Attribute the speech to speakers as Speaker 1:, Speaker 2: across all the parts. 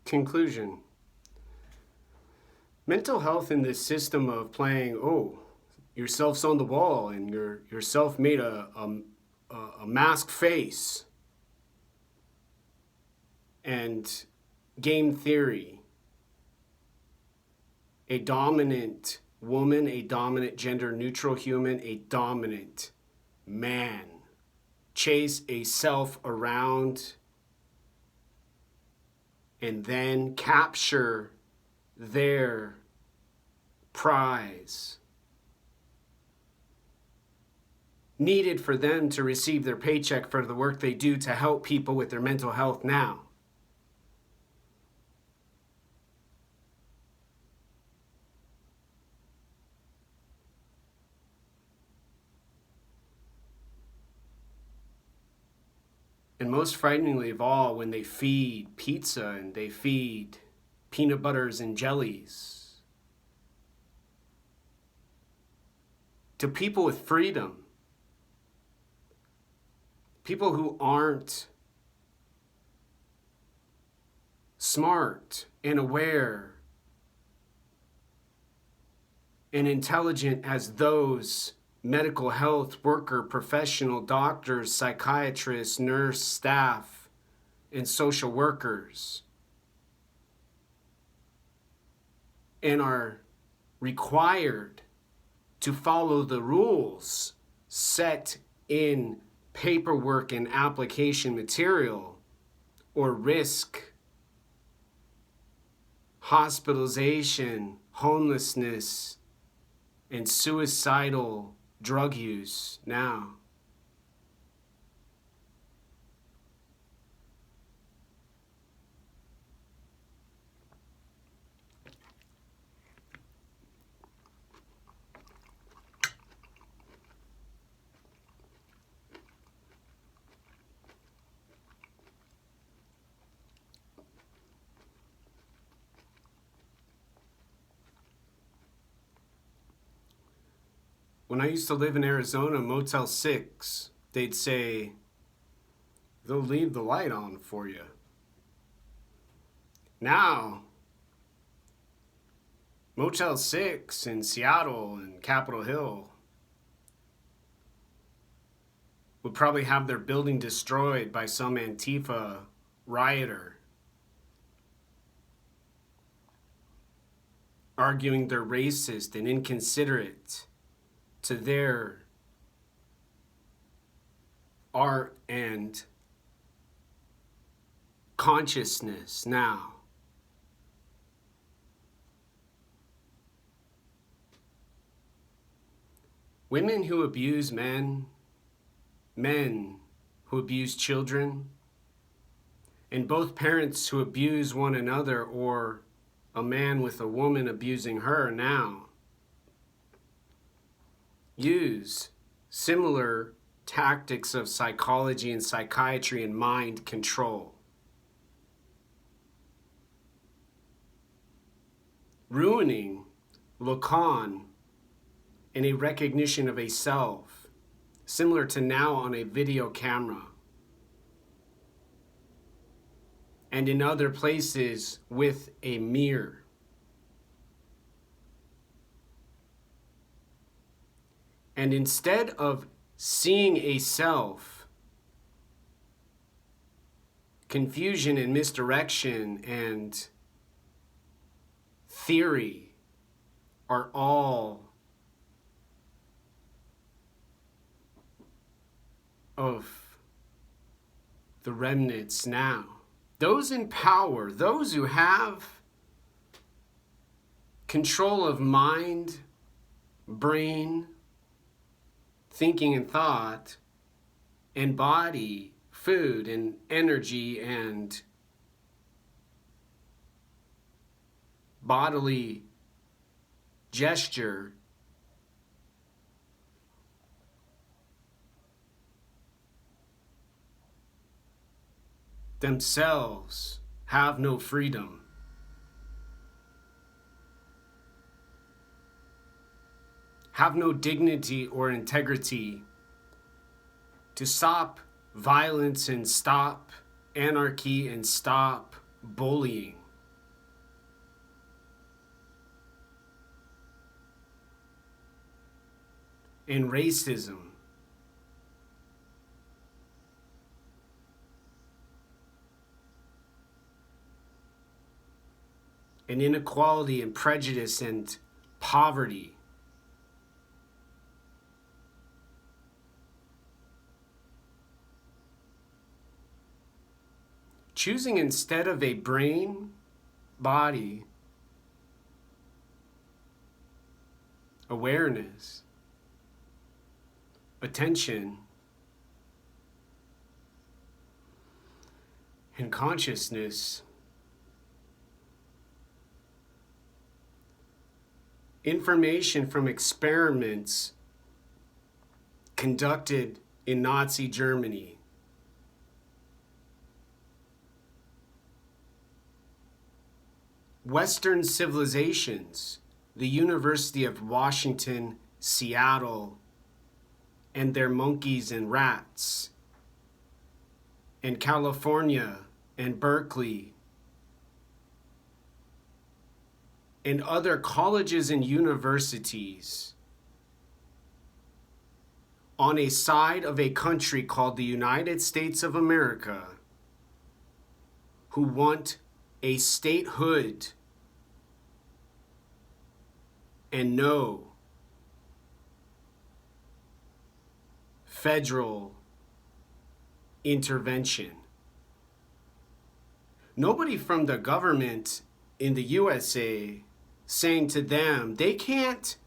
Speaker 1: Conclusion. Mental health in this system of playing, yourself's on the wall and yourself made a masked face, and game theory, a dominant woman, a dominant gender neutral human, a dominant man chase a self around and then capture their prize needed for them to receive their paycheck for the work they do to help people with their mental health now. And most frighteningly of all, when they feed pizza and they feed peanut butters and jellies to people with freedom, people who aren't smart and aware and intelligent as those medical health worker, professional, doctors, psychiatrists, nurse, staff, and social workers, and are required to follow the rules set in paperwork and application material, or risk hospitalization, homelessness, and suicidal drug use now. When I used to live in Arizona, Motel 6, they'd say, they'll leave the light on for you. Now, Motel 6 in Seattle and Capitol Hill would probably have their building destroyed by some Antifa rioter, arguing they're racist and inconsiderate to their art and consciousness now. Women who abuse men, men who abuse children, and both parents who abuse one another, or a man with a woman abusing her now, use similar tactics of psychology and psychiatry and mind control. Ruining Lacan in a recognition of a self, similar to now on a video camera. And in other places with a mirror. And instead of seeing a self, confusion and misdirection and theory are all of the remnants now. Those in power, those who have control of mind, brain, thinking and thought, and body, food and energy and bodily gesture, themselves have no freedom. Have no dignity or integrity to stop violence and stop anarchy and stop bullying. and racism. And inequality and prejudice and poverty. Choosing instead of a brain, body, awareness, attention, and consciousness, information from experiments conducted in Nazi Germany, Western civilizations, the University of Washington, Seattle, and their monkeys and rats, and California and Berkeley, and other colleges and universities on a side of a country called the United States of America who want a statehood and no federal intervention. Nobody from the government in the USA saying to them they can't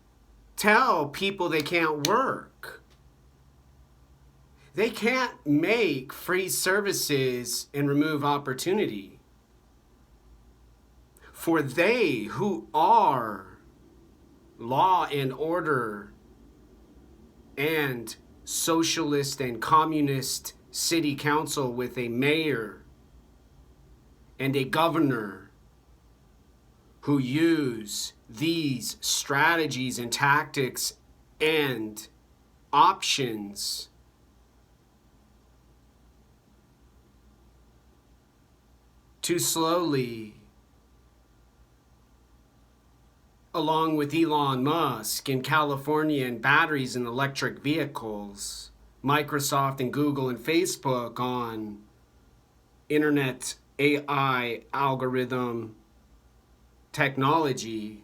Speaker 1: tell people they can't work. They can't make free services and remove opportunity. For they who are law and order and socialist and communist city council with a mayor and a governor who use these strategies and tactics and options to slowly, along with Elon Musk in California and batteries and electric vehicles, Microsoft and Google and Facebook on internet AI algorithm technology,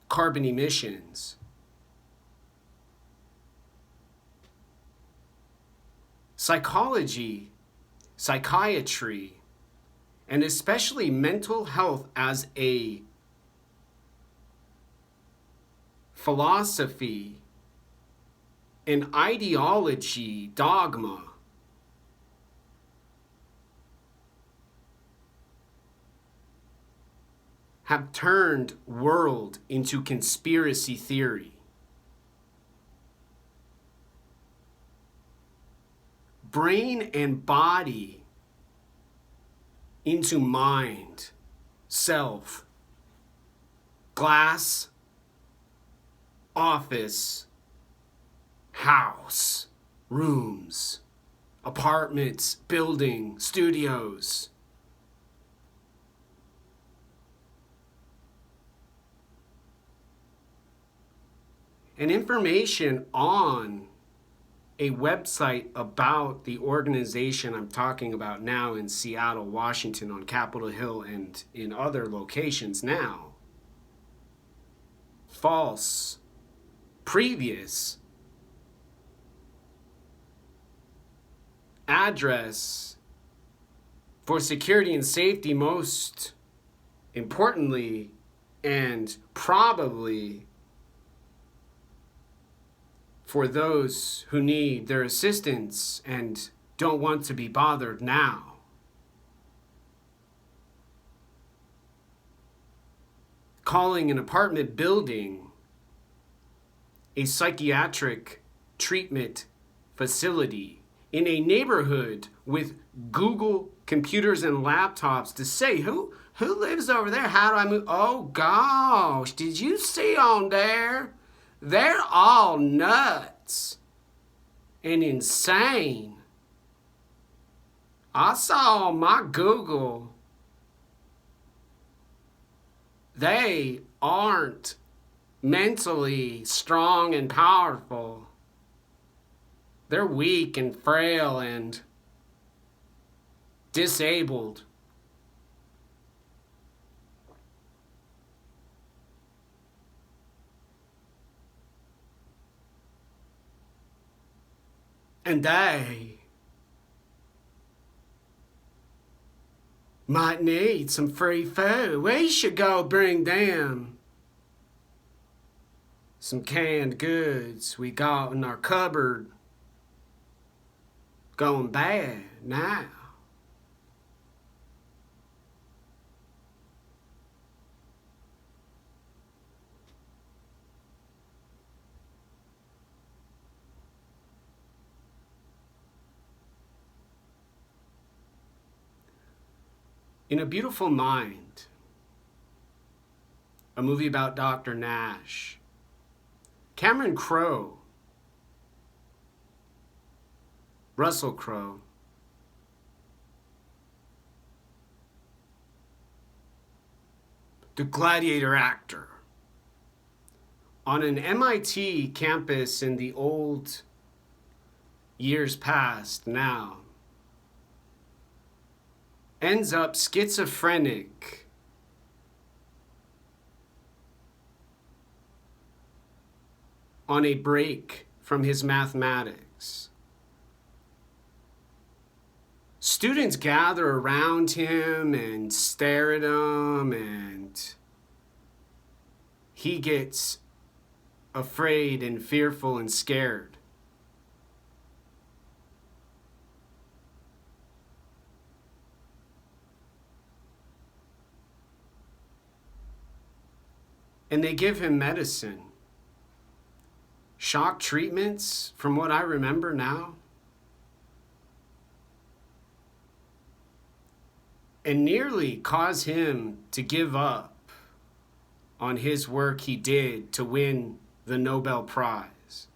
Speaker 1: carbon emissions. Psychology, psychiatry, and especially mental health as a philosophy, an ideology, dogma, have turned world into conspiracy theory. Brain and body into mind, self, glass, office, house, rooms, apartments, building, studios. And information on a website about the organization I'm talking about now in Seattle, Washington, on Capitol Hill and in other locations now. False, previous address for security and safety, most importantly, and probably for those who need their assistance and don't want to be bothered now. Calling an apartment building a psychiatric treatment facility in a neighborhood with Google computers and laptops to say, who lives over there? How do I move? Oh gosh, did you see on there? They're all nuts and insane. I saw on my Google, they aren't mentally strong and powerful. They're weak and frail and disabled. And they might need some free food. We should go bring them some canned goods we got in our cupboard going bad now. In A Beautiful Mind, a movie about Dr. Nash, Cameron Crowe, Russell Crowe, the gladiator actor, on an MIT campus in the old years past now, ends up schizophrenic on a break from his mathematics. Students gather around him and stare at him, and he gets afraid and fearful and scared. And they give him medicine. Shock treatments, from what I remember now. And nearly cause him to give up on his work he did to win the Nobel Prize.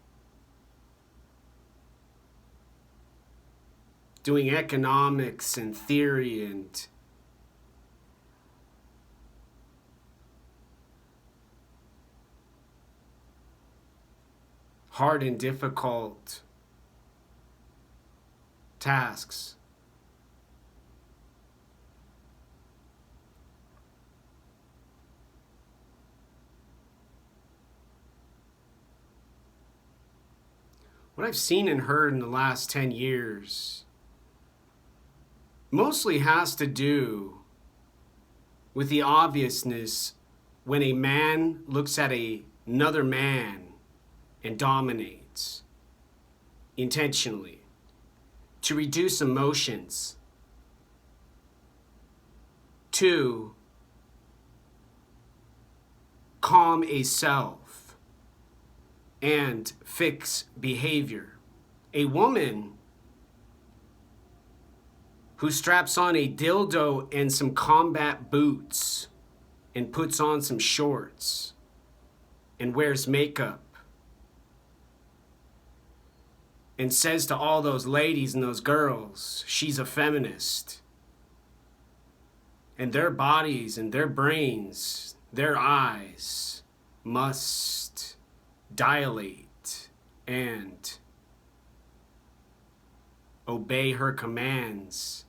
Speaker 1: Doing economics and theory and hard and difficult tasks. What I've seen and heard in the last 10 years mostly has to do with the obviousness when a man looks at another man and dominates intentionally to reduce emotions, to calm a self and fix behavior. A woman who straps on a dildo and some combat boots and puts on some shorts and wears makeup and says to all those ladies and those girls she's a feminist, and their bodies and their brains, their eyes must dilate and obey her commands,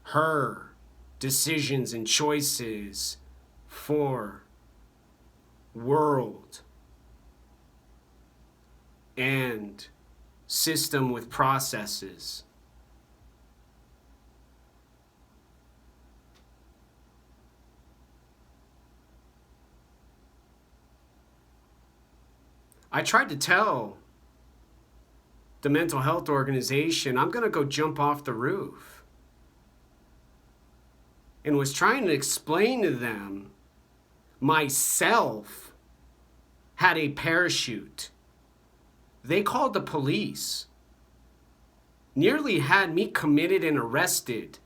Speaker 1: her decisions and choices for world and system with processes. I tried to tell the mental health organization I'm going to go jump off the roof, and was trying to explain to them myself had a parachute. They called the police, nearly had me committed and arrested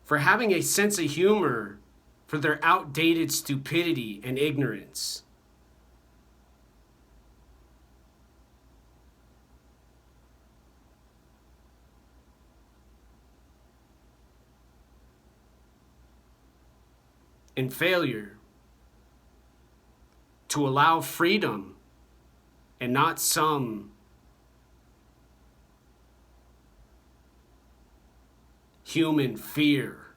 Speaker 1: for having a sense of humor for their outdated stupidity and ignorance. And failure to allow freedom and not some human fear.